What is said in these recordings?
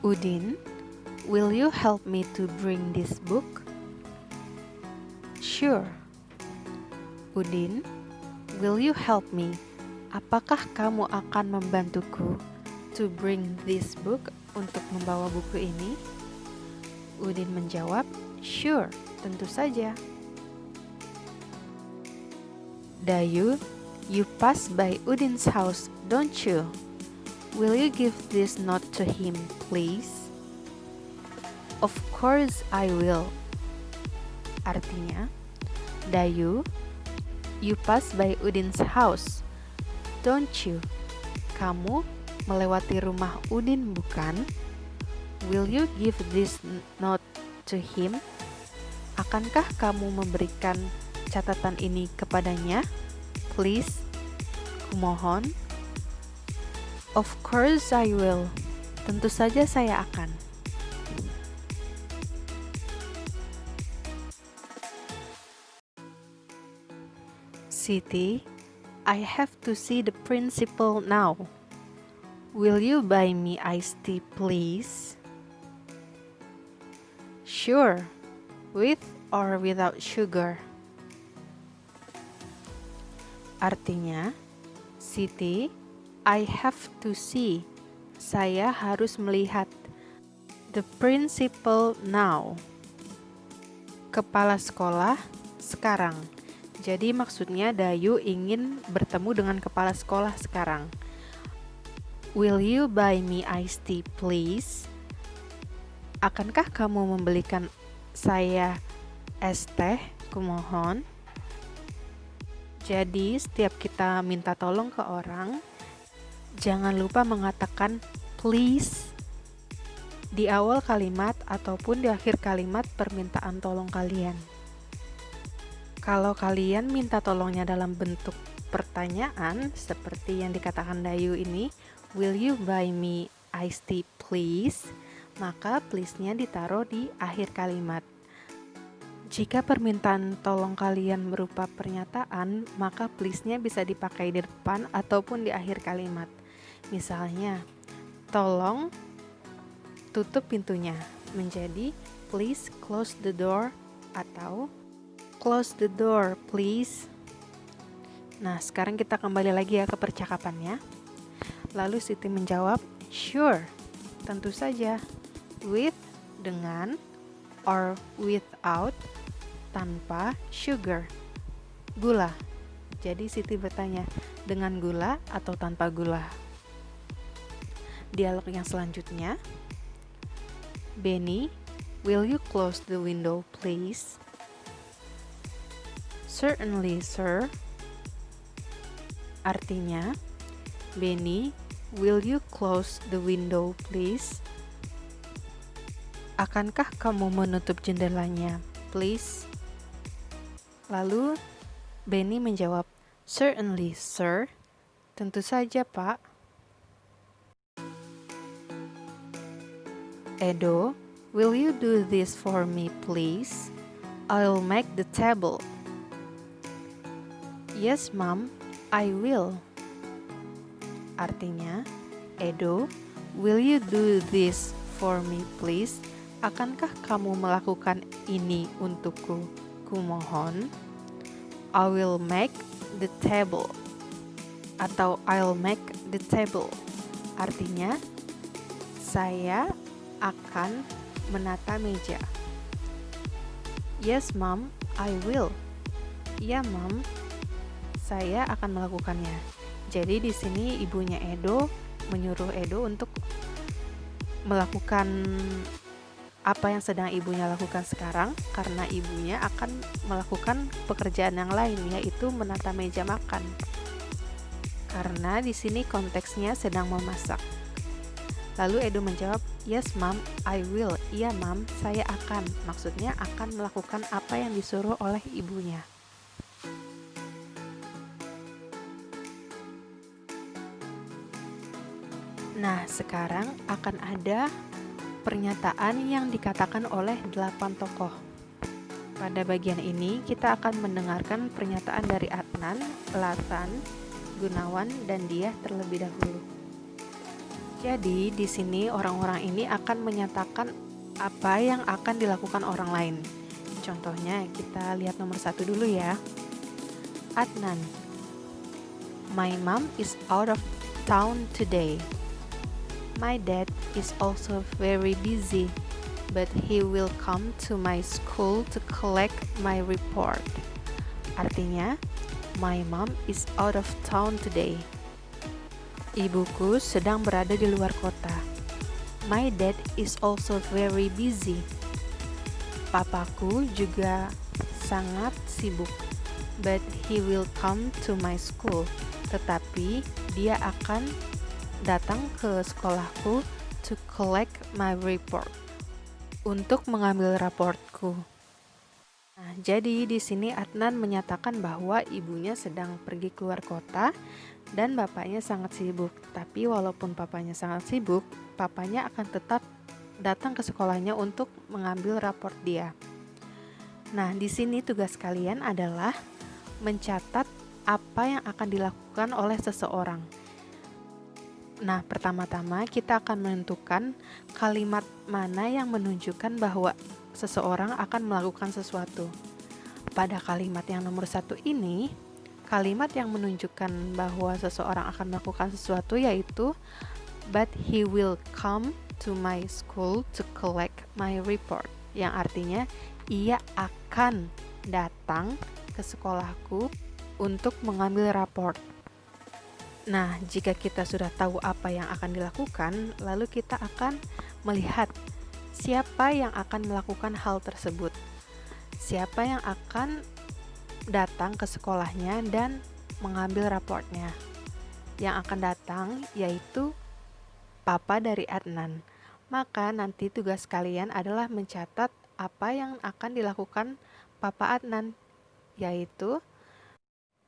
Udin, will you help me to bring this book? Sure. Udin, will you help me? Apakah kamu akan membantuku to bring this book, untuk membawa buku ini? Udin menjawab, sure, tentu saja. Dayu, you pass by Udin's house, don't you? Will you give this note to him, please? Of course I will. Artinya, Dayu, you pass by Udin's house, don't you? Kamu melewati rumah Udin, bukan? Will you give this note to him? Akankah kamu memberikan catatan ini kepadanya? Please, kumohon. Of course I will. Tentu saja saya akan. Siti, I have to see the principal now. Will you buy me iced tea, please? Sure. With or without sugar? Artinya, Siti, I have to see. Saya harus melihat. The principal now. Kepala sekolah sekarang. Jadi maksudnya Dayu ingin bertemu dengan kepala sekolah sekarang. Will you buy me iced tea, please? Akankah kamu membelikan saya es teh, kumohon? Jadi setiap kita minta tolong ke orang, jangan lupa mengatakan please di awal kalimat ataupun di akhir kalimat permintaan tolong kalian. Kalau kalian minta tolongnya dalam bentuk pertanyaan seperti yang dikatakan Dayu ini, will you buy me iced tea please? Maka please-nya ditaruh di akhir kalimat. Jika permintaan tolong kalian berupa pernyataan, maka please-nya bisa dipakai di depan ataupun di akhir kalimat. Misalnya, tolong tutup pintunya, menjadi please close the door atau close the door please. Nah, sekarang kita kembali lagi ya ke percakapannya. Lalu Siti menjawab, sure, tentu saja. With, dengan, or without, tanpa sugar, gula. Jadi Siti bertanya, dengan gula atau tanpa gula? Dialog yang selanjutnya, Benny, will you close the window please? Certainly, sir. Artinya, Benny, will you close the window please? Akankah kamu menutup jendelanya, please? Lalu, Benny menjawab, certainly, sir. Tentu saja, Pak. Edo, will you do this for me, please? I'll make the table. Yes, Mom, I will. Artinya, Edo, will you do this for me, please? Akankah kamu melakukan ini untukku? Kumohon. I will make the table. Atau I'll make the table. Artinya, saya akan menata meja. Yes, Mom, I will. Ya, Mom, saya akan melakukannya. Jadi di sini ibunya Edo menyuruh Edo untuk melakukan apa yang sedang ibunya lakukan sekarang, karena ibunya akan melakukan pekerjaan yang lain, yaitu menata meja makan. Karena di sini konteksnya sedang memasak. Lalu Edo menjawab, yes, Mom, I will. Iya, Mom, saya akan. Maksudnya akan melakukan apa yang disuruh oleh ibunya. Nah, sekarang akan ada pernyataan yang dikatakan oleh 8 tokoh. Pada bagian ini, kita akan mendengarkan pernyataan dari Adnan, Latan, Gunawan, dan Diah terlebih dahulu. Jadi di sini orang-orang ini akan menyatakan apa yang akan dilakukan orang lain. Contohnya kita lihat nomor 1 dulu ya. Adnan, my mom is out of town today. My dad is also very busy, but he will come to my school to collect my report. Artinya, my mom is out of town today. Ibuku sedang berada di luar kota. My dad is also very busy. Papaku juga sangat sibuk. But he will come to my school. Tetapi dia akan datang ke sekolahku to collect my report. Untuk mengambil raportku. Nah, jadi di sini Adnan menyatakan bahwa ibunya sedang pergi keluar kota dan bapaknya sangat sibuk. Tapi walaupun papanya sangat sibuk, papanya akan tetap datang ke sekolahnya untuk mengambil raport dia. Nah, di sini tugas kalian adalah mencatat apa yang akan dilakukan oleh seseorang. Nah, pertama-tama kita akan menentukan kalimat mana yang menunjukkan bahwa seseorang akan melakukan sesuatu. Pada kalimat yang nomor 1 ini, kalimat yang menunjukkan bahwa seseorang akan melakukan sesuatu yaitu but he will come to my school to collect my report, yang artinya ia akan datang ke sekolahku untuk mengambil raport. Nah, jika kita sudah tahu apa yang akan dilakukan, lalu kita akan melihat siapa yang akan melakukan hal tersebut. Siapa yang akan datang ke sekolahnya dan mengambil raportnya. Yang akan datang yaitu papa dari Adnan. Maka nanti tugas kalian adalah mencatat apa yang akan dilakukan papa Adnan, yaitu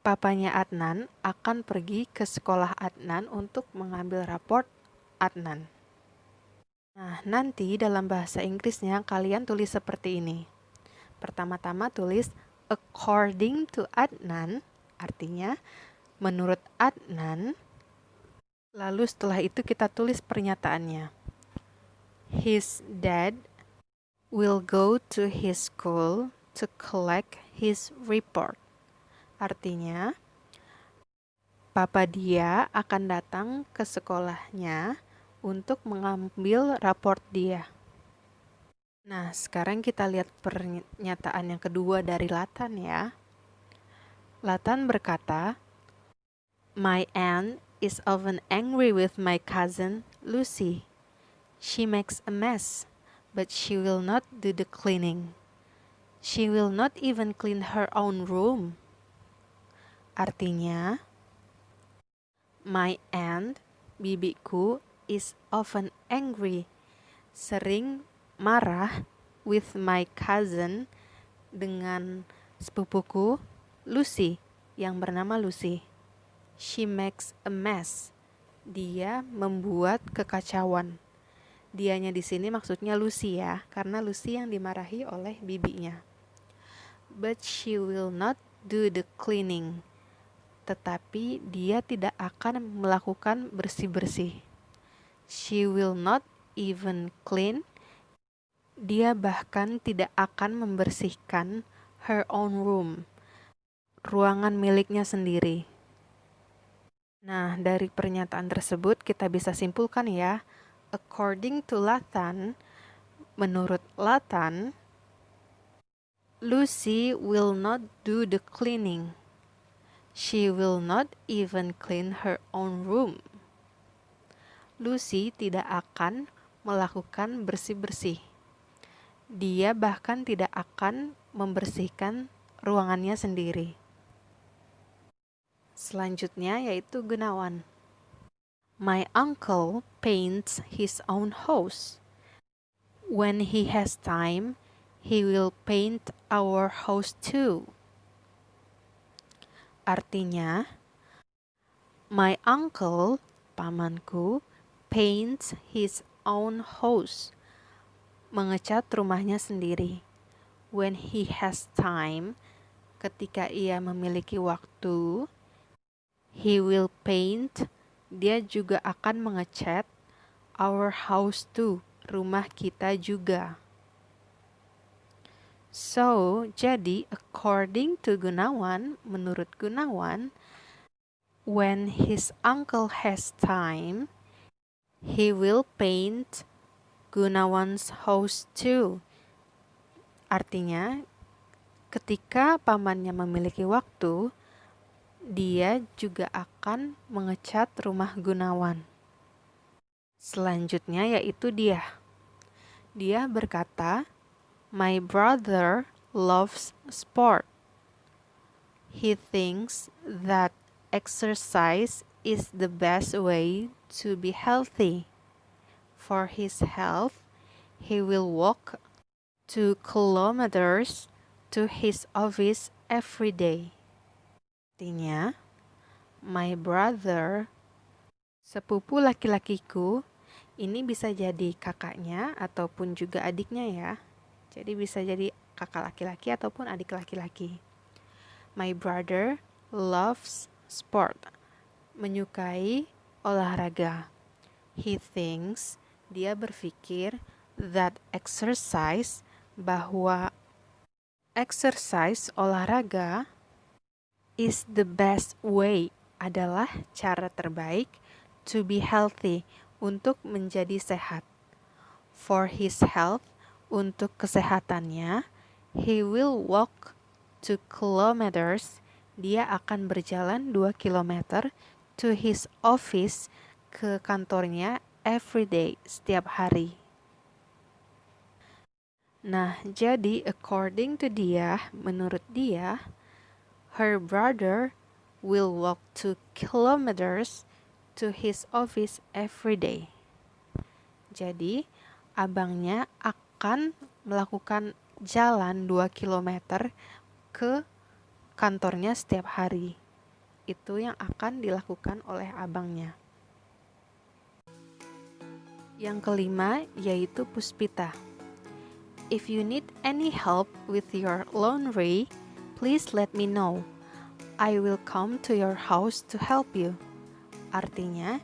papanya Adnan akan pergi ke sekolah Adnan untuk mengambil raport Adnan. Nah, nanti dalam bahasa Inggrisnya kalian tulis seperti ini. Pertama-tama tulis according to Adnan, artinya menurut Adnan. Lalu setelah itu kita tulis pernyataannya. His dad will go to his school to collect his report. Artinya, papa dia akan datang ke sekolahnya untuk mengambil raport dia. Nah, sekarang kita lihat pernyataan yang kedua dari Latan ya. Latan berkata, my aunt is often angry with my cousin Lucy. She makes a mess, but she will not do the cleaning. She will not even clean her own room. Artinya, my aunt, bibiku, is often angry, sering marah with my cousin, dengan sepupuku Lucy, yang bernama Lucy. She makes a mess. Dia membuat kekacauan. Dianya di sini maksudnya Lucy ya, karena Lucy yang dimarahi oleh bibinya. But she will not do the cleaning. Tetapi dia tidak akan melakukan bersih-bersih. She will not even clean. Dia bahkan tidak akan membersihkan her own room, ruangan miliknya sendiri. Nah, dari pernyataan tersebut kita bisa simpulkan ya, according to Latan, menurut Latan, Lucy will not do the cleaning. She will not even clean her own room. Lucy tidak akan melakukan bersih-bersih. Dia bahkan tidak akan membersihkan ruangannya sendiri. Selanjutnya yaitu Gunawan. My uncle paints his own house. When he has time, he will paint our house too. Artinya, my uncle, pamanku, paints his own house, mengecat rumahnya sendiri. When he has time, ketika ia memiliki waktu, he will paint, dia juga akan mengecat our house too, rumah kita juga. So, jadi according to Gunawan, menurut Gunawan, when his uncle has time, he will paint Gunawan's house too. Artinya, ketika pamannya memiliki waktu, dia juga akan mengecat rumah Gunawan. Selanjutnya yaitu dia. Dia berkata, "My brother loves sport. He thinks that exercise is the best way to be healthy. For his health, he will walk 2 kilometers to his office every day." Artinya, my brother, sepupu laki-lakiku, ini bisa jadi kakaknya ataupun juga adiknya ya. Jadi bisa jadi kakak laki-laki ataupun adik laki-laki. My brother loves sport. Menyukai olahraga. He thinks, dia berpikir, that exercise, bahwa exercise olahraga is the best way, adalah cara terbaik to be healthy, untuk menjadi sehat. For his health, untuk kesehatannya, he will walk 2 kilometers, dia akan berjalan 2 kilometer to his office, ke kantornya every day, setiap hari. Nah, jadi according to dia, menurut dia, her brother will walk 2 kilometers to his office every day. Jadi, abangnya akan melakukan jalan 2 kilometer ke kantornya setiap hari. Itu yang akan dilakukan oleh abangnya. Yang kelima yaitu Puspita. If you need any help with your laundry, please let me know. I will come to your house to help you. Artinya,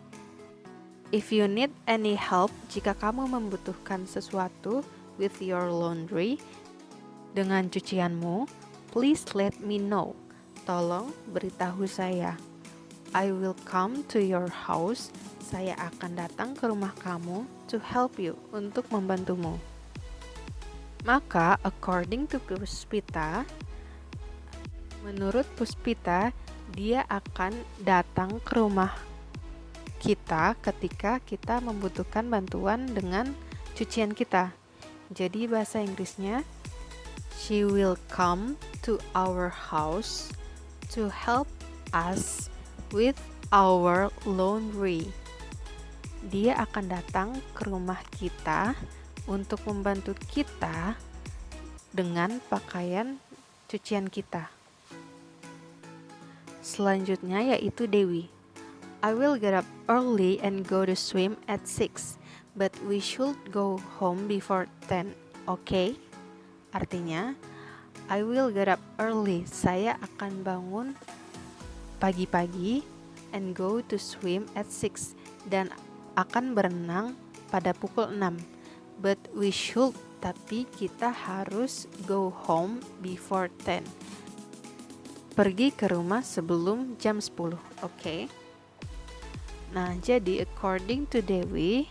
if you need any help, jika kamu membutuhkan sesuatu with your laundry, dengan cucianmu, please let me know. Tolong beritahu saya. I will come to your house. Saya akan datang ke rumah kamu to help you, untuk membantumu. Maka, according to Puspita, menurut Puspita, dia akan datang ke rumah kita ketika kita membutuhkan bantuan dengan cucian kita. Jadi bahasa Inggrisnya, she will come to our house to help us with our laundry. Dia akan datang ke rumah kita untuk membantu kita dengan pakaian cucian kita. Selanjutnya yaitu Dewi. I will get up early and go to swim at 6, but we should go home before 10, okay? Artinya, I will get up early, saya akan bangun pagi-pagi, and go to swim at 6, dan akan berenang pada pukul 6. But we should, tapi kita harus go home before 10. Pergi ke rumah sebelum jam 10, okay? Nah, jadi according to Dewi,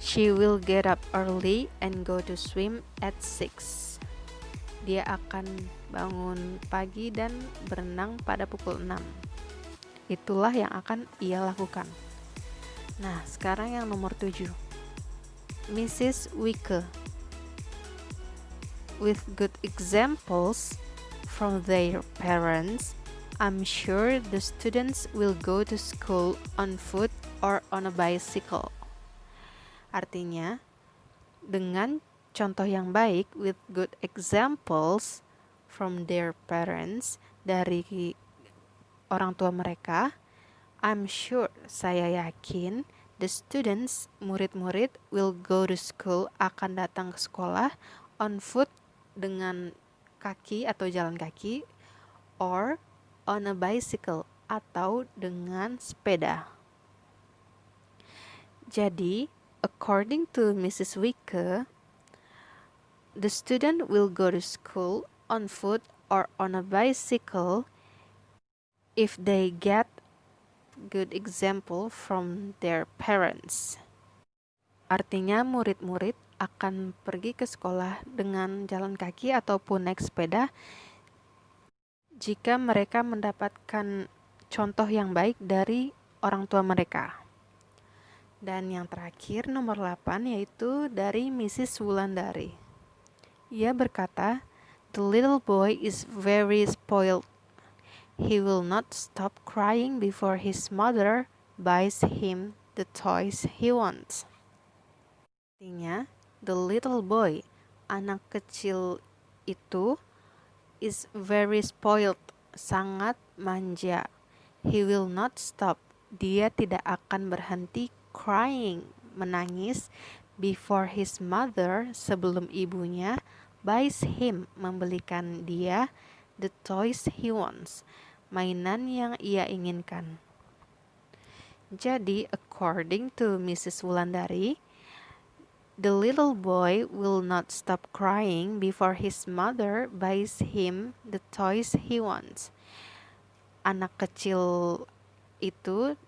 she will get up early and go to swim at 6. Dia akan bangun pagi dan berenang pada pukul 6. Itulah yang akan ia lakukan. Nah, sekarang yang nomor 7. Mrs. Wicke. With good examples from their parents, I'm sure the students will go to school on foot or on a bicycle. Artinya, dengan contoh yang baik, with good examples from their parents, dari orang tua mereka, I'm sure, saya yakin, the students, murid-murid, will go to school, akan datang ke sekolah, on foot, dengan kaki atau jalan kaki, or on a bicycle, atau dengan sepeda. Jadi, according to Mrs. Wicke, the student will go to school on foot or on a bicycle if they get good example from their parents. Artinya murid-murid akan pergi ke sekolah dengan jalan kaki ataupun naik sepeda jika mereka mendapatkan contoh yang baik dari orang tua mereka. Dan yang terakhir nomor 8 yaitu dari Mrs. Wulandari. Ia berkata, "The little boy is very spoiled. He will not stop crying before his mother buys him the toys he wants." Artinya, the little boy, anak kecil itu, is very spoiled, sangat manja. He will not stop. Dia tidak akan berhenti crying, menangis, before his mother, sebelum ibunya, buys him, membelikan dia, the toys he wants, mainan yang ia inginkan. Jadi, according to Mrs. Wulandari, the little boy will not stop crying before his mother buys him the toys he wants. Anak kecil itu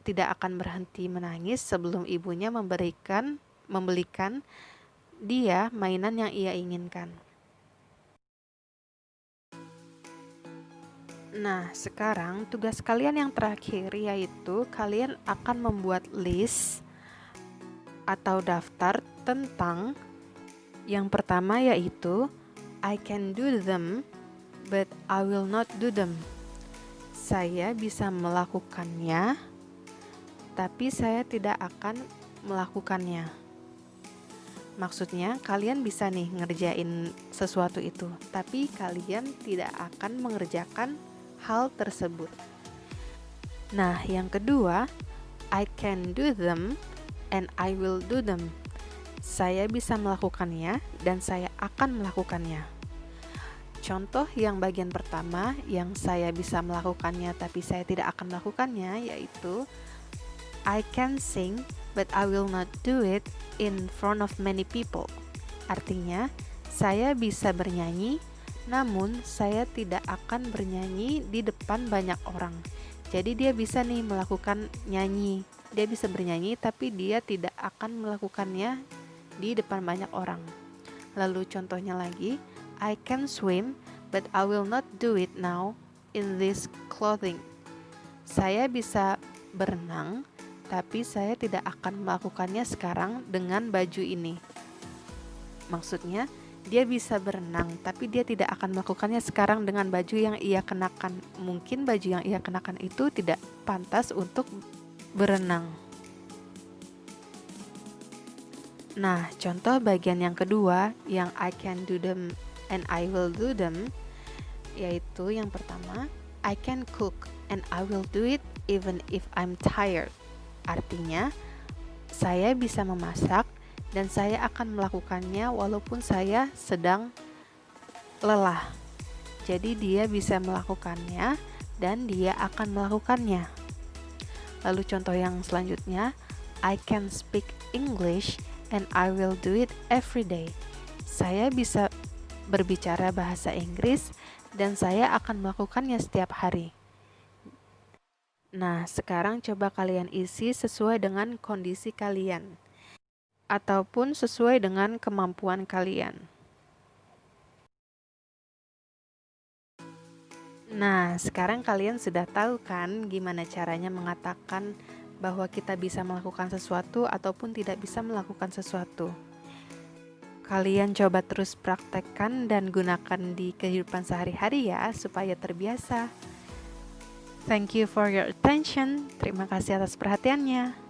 tidak akan berhenti menangis sebelum ibunya membelikan dia mainan yang ia inginkan. Nah, sekarang tugas kalian yang terakhir yaitu kalian akan membuat list atau daftar tentang yang pertama yaitu I can do them but I will not do them. Saya bisa melakukannya tapi saya tidak akan melakukannya. Maksudnya kalian bisa nih ngerjain sesuatu itu, tapi kalian tidak akan mengerjakan hal tersebut. Nah, yang kedua, I can do them and I will do them. Saya bisa melakukannya dan saya akan melakukannya. Contoh yang bagian pertama yang saya bisa melakukannya tapi saya tidak akan melakukannya yaitu I can sing but I will not do it in front of many people. Artinya, saya bisa bernyanyi namun saya tidak akan bernyanyi di depan banyak orang. Jadi dia bisa nih melakukan nyanyi. Dia bisa bernyanyi tapi dia tidak akan melakukannya di depan banyak orang. Lalu contohnya lagi, I can swim but I will not do it now in this clothing. Saya bisa berenang tapi saya tidak akan melakukannya sekarang dengan baju ini. Maksudnya, dia bisa berenang tapi dia tidak akan melakukannya sekarang dengan baju yang ia kenakan. Mungkin baju yang ia kenakan itu tidak pantas untuk berenang. Nah, contoh bagian yang kedua yang I can do them and I will do them yaitu yang pertama, I can cook and I will do it even if I'm tired. Artinya, saya bisa memasak dan saya akan melakukannya walaupun saya sedang lelah. Jadi dia bisa melakukannya dan dia akan melakukannya. Lalu contoh yang selanjutnya, I can speak English and I will do it every day. Saya bisa berbicara bahasa Inggris dan saya akan melakukannya setiap hari. Nah, sekarang coba kalian isi sesuai dengan kondisi kalian ataupun sesuai dengan kemampuan kalian. Nah, sekarang kalian sudah tahu kan gimana caranya mengatakan bahwa kita bisa melakukan sesuatu ataupun tidak bisa melakukan sesuatu. Kalian coba terus praktekkan dan gunakan di kehidupan sehari-hari ya, supaya terbiasa. Thank you for your attention. Terima kasih atas perhatiannya.